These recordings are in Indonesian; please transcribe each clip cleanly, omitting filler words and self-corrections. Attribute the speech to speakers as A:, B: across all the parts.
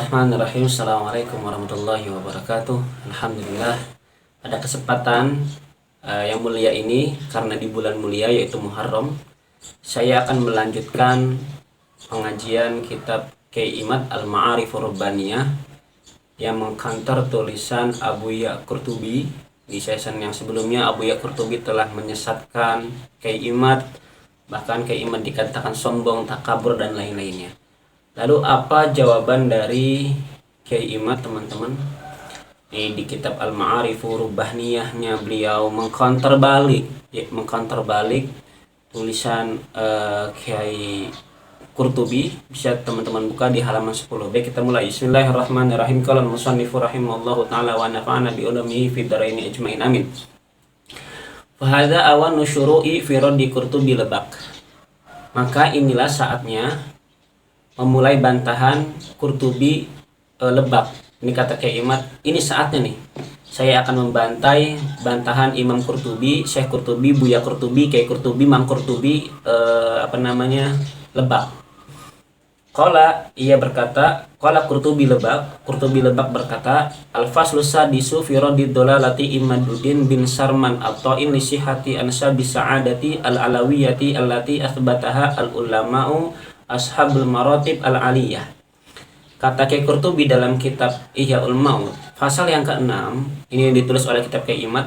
A: Bismillahirrahmanirrahim. Assalamualaikum warahmatullahi wabarakatuh. Alhamdulillah, pada kesempatan yang mulia ini, karena di bulan mulia yaitu Muharram, saya akan melanjutkan pengajian kitab Kyai Imad Al-Ma'arifur Rabbaniyah yang mengkantar tulisan Abuya Qurtubi. Di season yang sebelumnya Abuya Qurtubi telah menyesatkan Kyai Imad, bahkan Kyai Imad dikatakan sombong, takabur dan lain-lainnya. Lalu apa jawaban dari Kyai Imad, teman-teman? Di kitab Al-Ma'arifur Rabbaniyahnya beliau mengcounter balik tulisan Kyai Qurtubi. Bisa teman-teman buka di halaman 10. Baik, kita mulai. Bismillahirrahmanirrahim. Qala al-musannifu rahimallahu ta'ala wa nafa'ana bi ulamihi fid dharaini ajmain. Amin. Fa hadza awanu syuru'i fi raddi Qurtubi lebak. Maka inilah saatnya memulai bantahan Qurtubi lebak. Ini kata Kyai Imad, ini saatnya nih. Saya akan membantai bantahan Imam Qurtubi, Syekh Qurtubi, Buya Qurtubi, Kyai Qurtubi, Mang Qurtubi lebak. Ia berkata, qala Qurtubi lebak berkata, al-faslu sadisu fi raddi dhalalati Imaduddin bin Sarman at-Ta'in li sihhati ansabi sa'adati al-alawiyati allati athbataha al-ulama'u ashabul maratib al-aliyah. Kata Kyai Qurtubi dalam kitab Ihyaul Maut, pasal yang ke-6, ini ditulis oleh kitab Kyai Imad,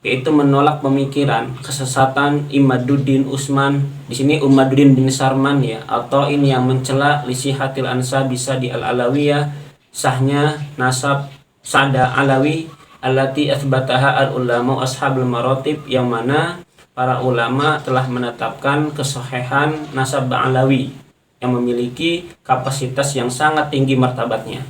A: yaitu menolak pemikiran kesesatan Imaduddin Utsman. Di sini Imaduddin bin Sarman ya, atau ini yang mencela lisihatil ansab bisa di al-alawiyah, sahnya nasab Sada Alawi allati athbataha al-ulama ashabul maratib, yang mana para ulama telah menetapkan kesahihan nasab Alawi yang memiliki kapasitas yang sangat tinggi martabatnya.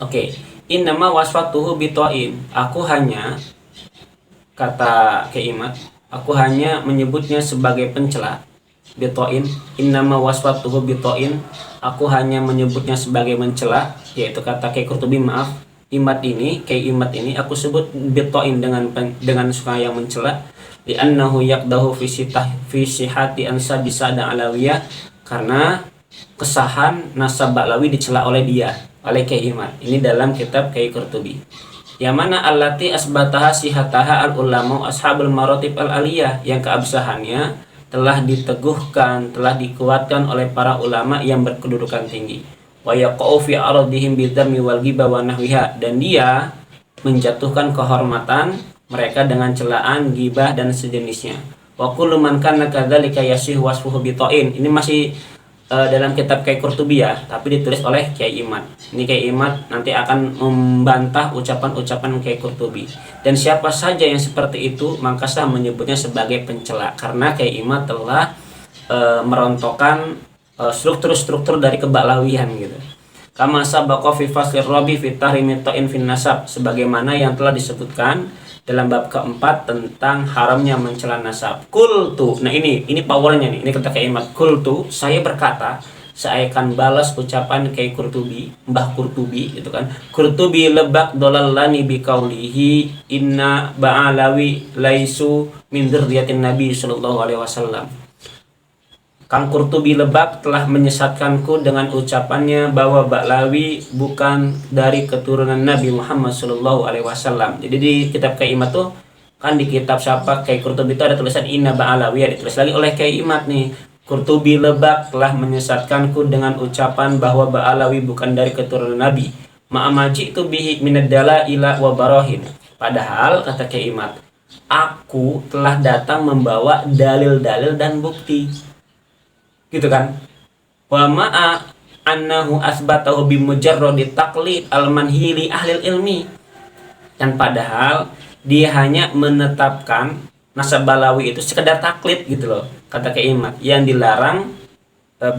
A: Oke, innama wasfatuhu bitoin. Aku hanya, kata Kyai Imad, aku hanya menyebutnya sebagai pencela. Bitoin, innama wasfatuhu bitoin. Aku hanya menyebutnya sebagai mencela, yaitu kata Kyai Qurtubi, maaf, Kyai Imad ini aku sebut bitoin dengan suka yang mencela. Li'annahu yaqdahu fi sihhati ansab Sada Alawiyah, karena kesahan nasab Ba'lawi dicela oleh Kyai Imad. Ini dalam kitab Kyai Qurtubi. Yang mana allati asbataha sihataha al-ulama ashabul maratib al-aliyah, yang keabsahannya telah diteguhkan, telah dikuatkan oleh para ulama yang berkedudukan tinggi. Wa yaqau fi aradihim bidhammi wal ghibah wa nahwiha, dan dia menjatuhkan kehormatan mereka dengan celaan, ghibah dan sejenisnya. Wa kullu man kana kadzalika yasih wasfuhu bitain. Ini masih dalam kitab Kyai Qurtubi ya, tapi ditulis oleh Kyai Imad. Ini Kyai Imad nanti akan membantah ucapan-ucapan Kyai Qurtubi. Dan siapa saja yang seperti itu, maka saya menyebutnya sebagai pencela, karena Kyai Imad telah merontokkan struktur-struktur dari keba'lawihan gitu. Kama sabaqa fi faslir rabi fi tahrimi ta'in fin nasab, sebagaimana yang telah disebutkan dalam bab keempat tentang haramnya mencela nasab. Kultu, nah ini powernya nih. Ini kata Kyai Imad, kultu, saya berkata, saya akan balas ucapan Kyai Qurtubi, Mbah Qurtubi gitu kan. Qurtubi lebak dolallani biqaulihi inna ba'alawi laisu min dzurriyyatin Nabi sallallahu alaihi wasallam. Kang Qurtubi lebak telah menyesatkanku dengan ucapannya bahwa Ba'lawi bukan dari keturunan Nabi Muhammad sallallahu alaihi wasallam. Jadi di kitab Kyai Imad tuh kan, di kitab siapa Kyai Qurtubi itu ada tulisan Inna Ba'lawi, ya ditulis lagi oleh Kyai Imad nih. Qurtubi lebak telah menyesatkanku dengan ucapan bahwa Ba'lawi bukan dari keturunan Nabi. Ma'amaji itu bihi minad dalaila wa barahin. Padahal kata Kyai Imad, aku telah datang membawa dalil-dalil dan bukti. Gitu kan? Wa ma'a annahu asbatahu bimujarradi taqlid al-manhi li ahli ilmi. Dan padahal dia hanya menetapkan nasab Ba'lawi itu sekedar taklid gitu loh, kata Kyai Imad, yang dilarang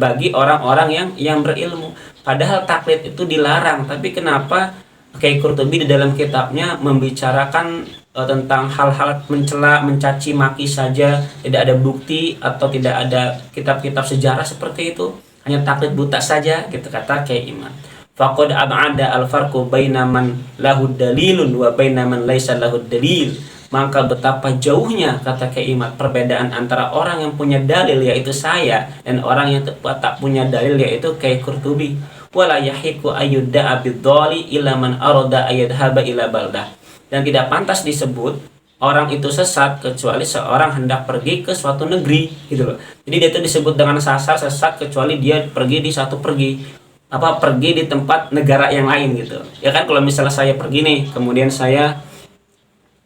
A: bagi orang-orang yang berilmu. Padahal taklid itu dilarang, tapi kenapa Kyai Qurtubi di dalam kitabnya membicarakan tentang hal-hal mencela, mencaci maki saja, tidak ada bukti atau tidak ada kitab-kitab sejarah seperti itu, hanya taklid buta saja gitu, kata Kyai Imad. Faqad ab'ada al-farqu baina man lahu dalilun wa baina man laisa lahu dalil. Maka betapa jauhnya, kata Kyai Imad, perbedaan antara orang yang punya dalil yaitu saya dan orang yang tak punya dalil yaitu Kyai Qurtubi. wala yahiqu ayyudda'a bidzali illa man arada ayyadhhaba ila baldah. Dan tidak pantas disebut orang itu sesat kecuali seorang hendak pergi ke suatu negeri gitu loh. Jadi dia itu disebut dengan sesat kecuali dia pergi di pergi di tempat negara yang lain gitu. Ya kan, kalau misalnya saya pergi nih, kemudian saya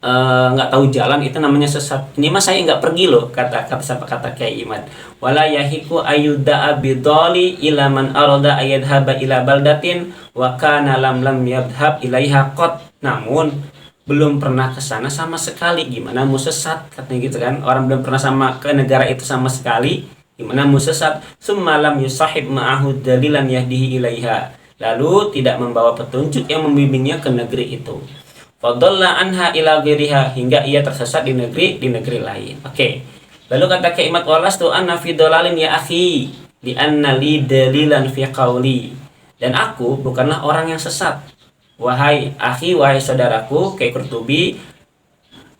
A: nggak tahu jalan, itu namanya sesat. Ini mah saya nggak pergi loh, kata Kyai Imad. Wala yahiku ayyudda'a bidzali ila man arada ayyadhhaba ila baldatin wa kana lam yadhhab ilaiha qat. Namun belum pernah ke sana sama sekali, gimana mau sesat, katanya gitu kan. Orang belum pernah ke negara itu sama sekali, gimana mau sesat. Summa lam yusahib ma'ahu dalilan yahdihi ilaiha, lalu tidak membawa petunjuk yang membimbingnya ke negeri itu. Fadalla anha ila ghairiha, hingga ia tersesat di negeri lain. Oke. Lalu kata Kyai Imad, walastu anna fi dalalin ya akhi li anna li dalilan fi qawli. Dan aku bukanlah orang yang sesat, wahai akhi, wahai saudaraku Kyai Qurtubi,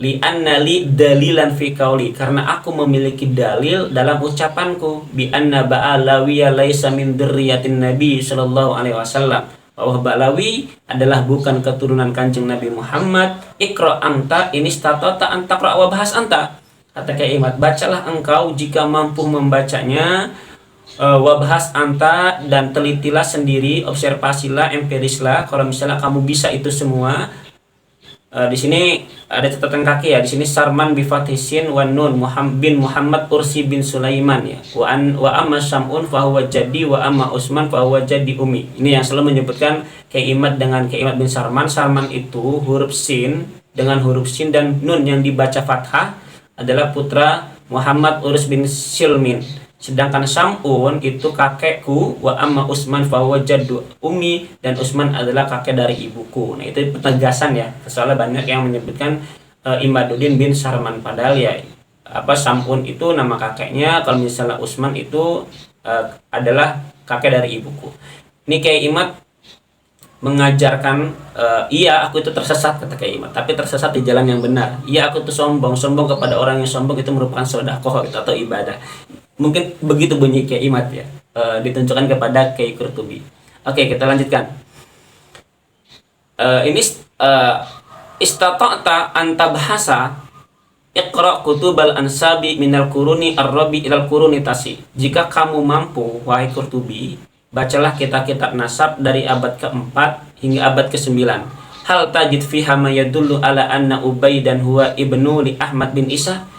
A: li anna li dalilan fi qawli, karena aku memiliki dalil dalam ucapanku, bi anna ba'alawiya laisa min dzurriyyatin nabi sallallahu alaihi wasallam, bahwa Ba'lawi adalah bukan keturunan Kanjeng Nabi Muhammad. Iqra anta ini statota antaqra wa bahas anta. Kata Kyai Imad, bacalah engkau jika mampu membacanya, wabahas anta, dan telitilah sendiri, observasilah, empirislah kalau misalnya kamu bisa itu semua. Di sini ada catatan kaki ya. Di sini Sarman bi fathisin wan nun bin Muhammad Ursi bin Sulaiman ya. Wa amma Sam'un fa huwa jaddi wa amma Usman fa huwa jaddi ummi. Ini yang selalu menyebutkan Kyai Imad dengan Kyai Imad bin Sarman. Sarman itu huruf sin dengan huruf sin dan nun yang dibaca fathah adalah putra Muhammad Urs bin Silmin. Sedangkan Sam'un itu kakekku, wa amma Usman fa huwa jaddu ummi, dan Usman adalah kakek dari ibuku. Nah, itu penegasan ya. Soalnya banyak yang menyebutkan Imaduddin bin Sarman, padahal ya Sam'un itu nama kakeknya, kalau misalnya Usman itu adalah kakek dari ibuku. Ini Kyai Imad mengajarkan, iya aku itu tersesat, kata Kyai Imad, tapi tersesat di jalan yang benar. Iya aku itu sombong kepada orang yang sombong itu merupakan sedekah atau ibadah. Mungkin begitu bunyi Kyai Imad ya, ditunjukkan kepada Kyai Qurtubi. Oke, kita lanjutkan. Ini istata'ta anta bahasa iqra kutubal ansabi minal quruni ar-rabi ilal quruni tasi. Jika kamu mampu, wahai Qurtubi, bacalah kitab-kitab nasab dari abad ke-4 hingga abad ke-9. Hal tajid fiha ma yadullu ala anna Ubaidan huwa ibnu li Ahmad bin Isa.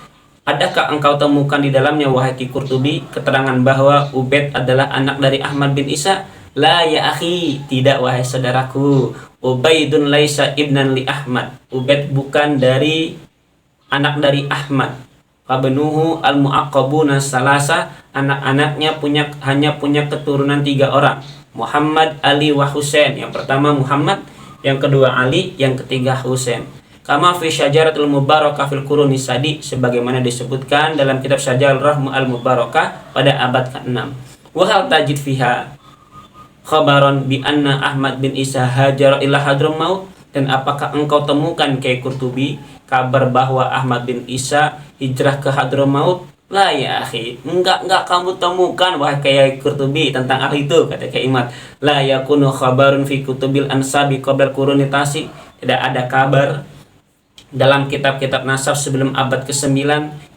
A: Adakah engkau temukan di dalamnya, wahai Kyai Qurtubi, keterangan bahwa Ubaid adalah anak dari Ahmad bin Isa? La ya akhi, tidak wahai saudaraku. Ubaidun laisa ibnan li Ahmad. Ubaid bukan anak dari Ahmad. Fabnuhu al-mu'aqqabuna salasa, anak-anaknya hanya punya keturunan 3 orang. Muhammad, Ali, wa Husain. Yang pertama Muhammad, yang kedua Ali, yang ketiga Husain. Kama fi syajaratul mubarakah fil quruni sadi, sebagaimana disebutkan dalam kitab Syajarah al-Mubarakah pada abad ke-6. Wa hal tajid fiha khabaran bi anna Ahmad bin Isa hajar ila Hadramaut, dan apakah engkau temukan Kyai Qurtubi kabar bahwa Ahmad bin Isa hijrah ke Hadramaut? La ya akhi, enggak kamu temukan wahai Kyai Qurtubi tentang hal itu, kata Kyai Imad. La yakunu khabarun fi kutubil ansabi qabla quruni tasi, tidak ada kabar dalam kitab-kitab nasab sebelum abad ke-9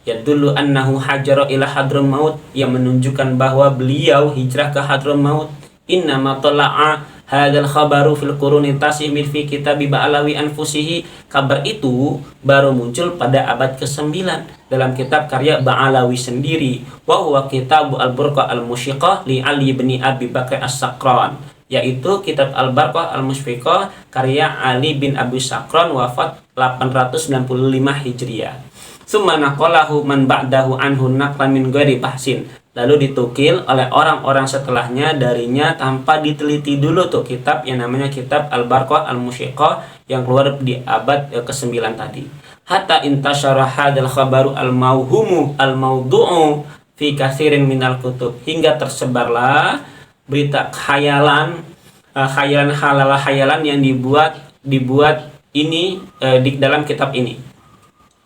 A: ya dulu annahu hajara ila Hadramaut, yang menunjukkan bahwa beliau hijrah ke Hadramaut. Innama tala'a hadzal khabaru fil quruni tasi min fi kitabi Ba'alawi anfusihi. Kabar itu baru muncul pada abad ke-9 dalam kitab karya Ba'alawi sendiri, wa huwa kitab al-Burqa al-Musyiqah li Ali bin Abi Bakr as-Sakran, yaitu kitab Al-Barqah Al-Musfiqah karya Ali bin Abi Sakran, wafat 895 Hijriah. Summa naqalahu man ba'dahu anhu naqlan min ghairi bahsin. Lalu ditukil oleh orang-orang setelahnya darinya tanpa diteliti dulu tuh kitab yang namanya kitab Al-Barqah Al-Musyiqah yang keluar di abad ke-9 tadi. Hatta intasyara hadzal khabaru al-mauhumu al-maudu'u fi katsirin minal kutub, hingga tersebarlah berita khayalan yang dibuat ini di dalam kitab ini.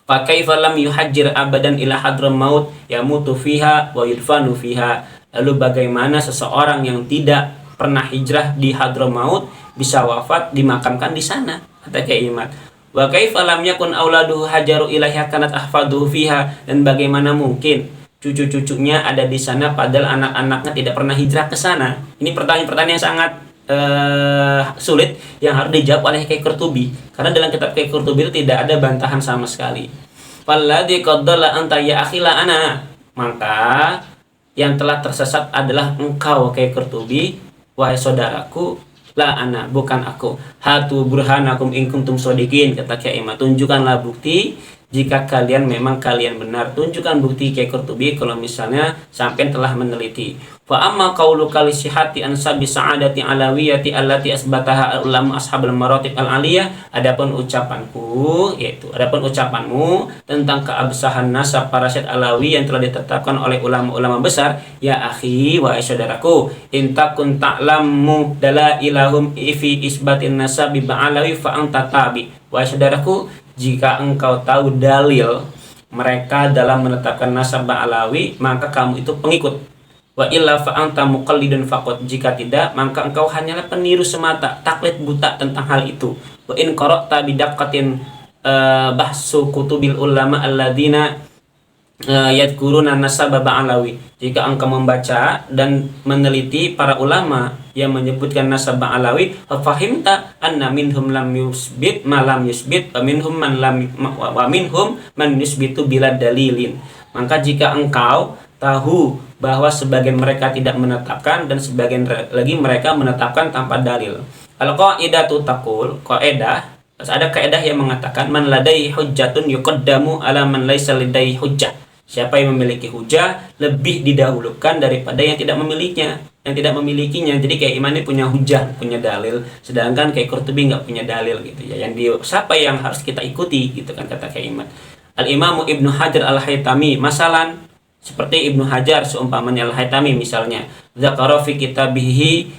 A: Fa kaifa lam yuhajjir abadan ila Hadramaut yamutu fiha wa yudfanu fiha. Lalu bagaimana seseorang yang tidak pernah hijrah di Hadramaut bisa wafat dimakamkan di sana, kata Kyai Imad. Wa kaifa lam yakun auladuhu hajaru ilaiha kanat ahfaduhu fiha, dan bagaimana mungkin cucu-cucunya ada di sana padahal anak-anaknya tidak pernah hijrah ke sana. Ini pertanyaan-pertanyaan yang sangat sulit yang harus dijawab oleh Kyai Qurtubi, karena dalam kitab Kyai Qurtubi itu tidak ada bantahan sama sekali. Falladzi qaddala anta ya akhila ana, maka yang telah tersesat adalah engkau Kyai Qurtubi, wahai saudaraku, la ana, bukan aku. Hatu burhanakum in kuntum shodiqin, kata Kyai Imad, tunjukkanlah bukti jika kalian memang kalian benar. Tunjukkan bukti Kyai Qurtubi kalau misalnya sampai telah meneliti. Fa amma qaulu kalisihati ansabi sa'adati alawiyati allati asbataha ulama ashabul maratib al-aliyah, adapun ucapanku, yaitu adapun ucapanmu tentang keabsahan nasab para syekh alawi yang telah ditetapkan oleh ulama-ulama besar, ya akhi, wahai saudaraku, intakun ta'lamu dalailahum fi isbatin nasabi ba'alawi fa anta tabi, wahai saudaraku, jika engkau tahu dalil mereka dalam menetapkan nasab ba'alawi, maka kamu itu pengikut. Wa illa fa anta muqallidun faqat, jika tidak maka engkau hanyalah peniru semata, taklid buta tentang hal itu. Wa in qara'ta bidaqqatin bahsu kutubil ulama alladzina yadhkuruna nasab ba'alawi, jika engkau membaca dan meneliti para ulama yang menyebutkan nasab ba'alawi, fahimta anna minhum lam yusbit ma lam yusbit wa minhum man yusbitu bila dalilin, maka jika engkau tahu bahwa sebagian mereka tidak menetapkan dan sebagian lagi mereka menetapkan tanpa dalil. Al-qaidatu taqul, kaidah, ada kaidah yang mengatakan man ladai hujjatun yuqaddamu ala man laisa ladai hujjah. Siapa yang memiliki hujah lebih didahulukan daripada yang tidak memilikinya. Jadi Kyai Imad ini punya hujah, punya dalil, sedangkan Kyai Qurtubi nggak punya dalil gitu ya. Siapa yang harus kita ikuti gitu kan, kata Kyai Imad. Al-Imamu Ibnu Hajar Al-Haytami masalan, seperti Ibnu Hajar seumpamanya Al-Haytami misalnya, zakara fi kitabihi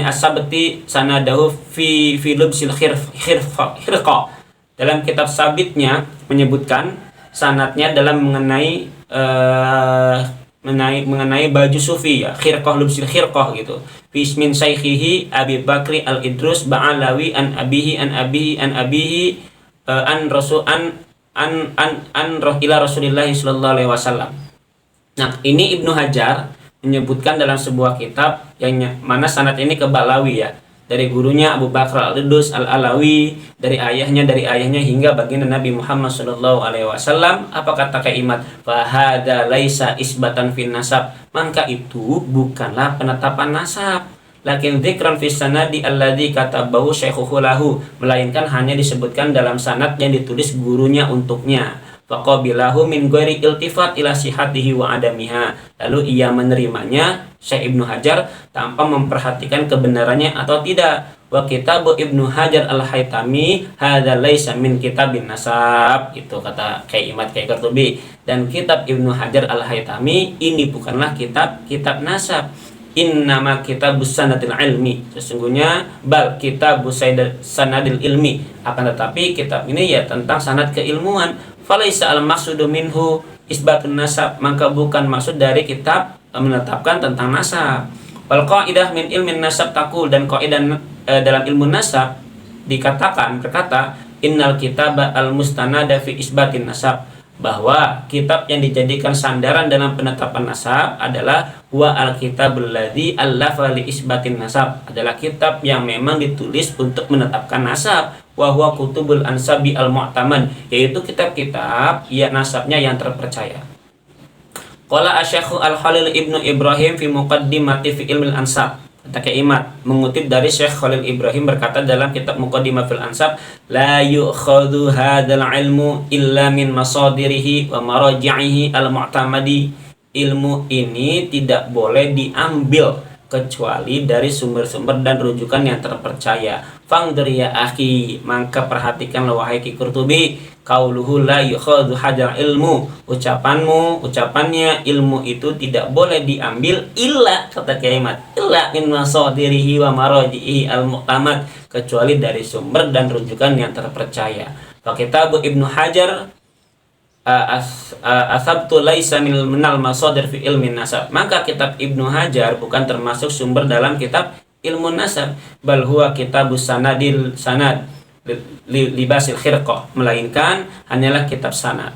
A: as-sabti sanadahu fi lubsil khirqa, dalam kitab sabitnya menyebutkan sanatnya dalam mengenai baju sufi ya, khirqah, lubsil khirqah gitu. Fi ismin syaikhihi Abi Bakri Al-Idrus Ba'alawi an abihi ila Rasulillah sallallahu alaihi wasallam. Nah, ini Ibnu Hajar menyebutkan dalam sebuah kitab yang mana sanad ini ke Ba'alawi ya, dari gurunya Abu Bakar Al-Idrus Al-Alawi, dari ayahnya hingga baginda Nabi Muhammad sallallahu alaihi wasallam. Apa kata Kyai Imad? Fa hadza laisa isbatan fin nasab, maka itu bukanlah penetapan nasab. Lakin dzikran fi sanadi alladzi katabahu syaikhuhu lahu, melainkan hanya disebutkan dalam sanad yang ditulis gurunya untuknya. Faqabilahu min ghairi iltifat ila sihhatihi wa adamiha, lalu ia menerimanya Syekh Ibnu Hajar tanpa memperhatikan kebenarannya atau tidak. Wa kitabu Ibnu Hajar Al-Haytami hadza laisa min kitabin nasab, itu kata Kyai Imad Kyai Qurtubi, dan kitab Ibnu Hajar Al-Haytami ini bukanlah kitab nasab. Innama kitabus sanadil ilmi, sesungguhnya bal kitabus sanadil ilmi, akan tetapi kitab ini ya tentang sanad keilmuan. Falaisa al maqsudu minhu isbatun nasab, maka bukan maksud dari kitab menetapkan tentang nasab. Wal qaidah min ilmin nasab taqul, dan kaidah dalam ilmu nasab berkata innal kitaba al mustanada fi isbatin nasab, bahwa kitab yang dijadikan sandaran dalam penetapan nasab adalah wa al-kitabul ladzi allafa li isbatin nasab, adalah kitab yang memang ditulis untuk menetapkan nasab. Wa huwa kutubul ansabi al-mu'tamad, yaitu kitab-kitab ya nasabnya yang terpercaya. Qala asy-Syaikh Al-Khalil Ibnu Ibrahim fi muqaddimati fi ilmil ansab, kata Kyai Imad mengutip dari Syekh Khalil Ibrahim berkata dalam kitab Muqaddimah fil Ansab, la yu'khadhu hadzal ilmu illa min masadirihi wa maraji'ihi al-mu'tamadi, ilmu ini tidak boleh diambil kecuali dari sumber-sumber dan rujukan yang terpercaya. Fangdir ya akhi, maka perhatikanlah wahai Kyai Qurtubi, qauluhu la yu'khadhu hadzal ilmu, ucapannya ilmu itu tidak boleh diambil illa, kata Kyai Imad, illa min masadirihi wa maraji'ihi al-mu'tamad, kecuali dari sumber dan rujukan yang terpercaya. Fa kitabu Ibnu Hajar asabtu laisa minal masadir fi ilmin nasab. Maka kitab Ibnu Hajar bukan termasuk sumber dalam kitab ilmu nasab, bal huwa kitabus sanadil sanad libasil khirqah, melainkan hanyalah kitab sanad.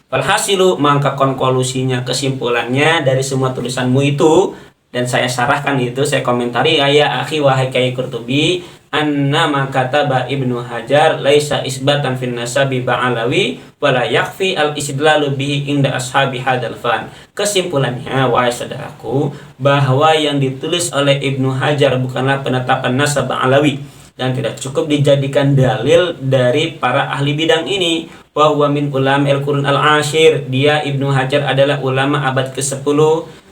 A: Walhasilu, maka konklusinya, kesimpulannya dari semua tulisanmu itu, dan saya sarahkan itu, saya komentari, ya akhi wahai Kyai Qurtubi, anna ma kataba Ibnu Hajar laisa isbatan fin nasabi ba'alawi wala yakfi al istidlalu bihi inda ashabi hadal fan. Kesimpulannya wahai saudaraku, bahwa yang ditulis oleh Ibnu Hajar bukanlah penetapan nasab ba'alawi dan tidak cukup dijadikan dalil dari para ahli bidang ini. Wa huwa min ulam al-qurun al-ashir, dia Ibnu Hajar adalah ulama abad ke-10.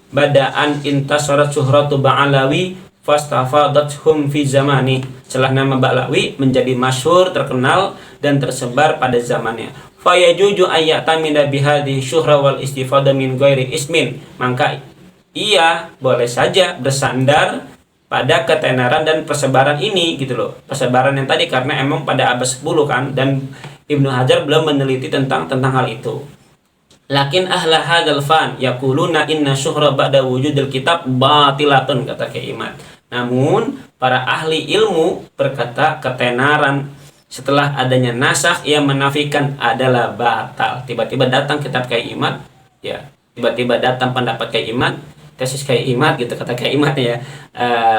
A: Badaan intasarat syuhratu ba'alawi fastafadathum fi zamani, setelah nama Ba'lawi menjadi masyhur, terkenal dan tersebar pada zamannya. Fayajuju ayyatamina bihadhi syuhra wal istifada min ghairi ismin, maka ia boleh saja bersandar pada ketenaran dan persebaran ini gitu loh, persebaran yang tadi, karena emang pada abad 10 kan, dan Ibnu Hajar belum meneliti tentang hal itu. Lakin ahla hadzal fan yaquluna inna syuhra ba'da wujudil kitab batilatun, kata Kyai Imad. Namun para ahli ilmu berkata ketenaran setelah adanya nasakh yang menafikan adalah batal. Tiba-tiba datang kitab Kyai Imad, ya, tiba-tiba datang pendapat Kyai Imad, tesis Kyai Imad gitu, kata Kyai Imad ya.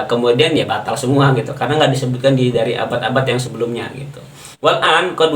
A: Kemudian ya batal semua gitu, karena nggak disebutkan dari abad-abad yang sebelumnya gitu. Wal'an qad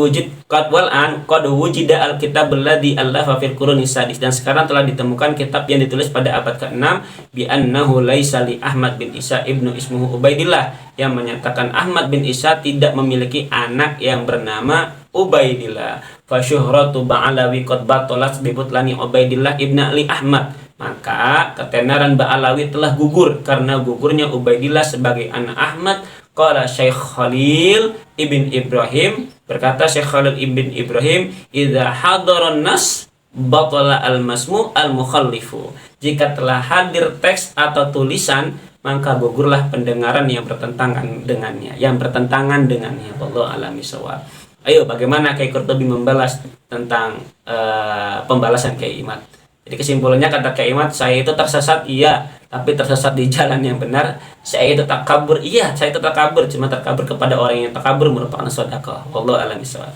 A: wujida al-kitab alladhi allafa fil quruni sadis, dan sekarang telah ditemukan kitab yang ditulis pada abad ke-6 bi annahu laisa li Ahmad bin Isa ibnu ismuhu Ubaidillah, yang menyatakan Ahmad bin Isa tidak memiliki anak yang bernama Ubaidillah. Fa syuhratu Ba'alawi qad batalat bi butlani Ubaidillah ibn Ali Ahmad, maka ketenaran Ba'alawi telah gugur karena gugurnya Ubaidillah sebagai anak Ahmad. Qala Syekh Khalil ibn Ibrahim, berkata Syekh Khalil ibn Ibrahim, idza hadaran nas batala al-masmu al-mukhallifu, jika telah hadir teks atau tulisan maka gugurlah pendengaran yang bertentangan dengannya, wallahu a'lam bishawab. Ayo, bagaimana Kyai Qurtubi membalas tentang pembalasan Kyai Imad? Jadi kesimpulannya, kata Kyai Imad, saya itu tersesat iya, tapi tersesat di jalan yang benar. Saya itu takabur iya, saya itu takabur, cuma takabur kepada orang yang takabur merupakan sedekah. Wallahu a'lam bishawab.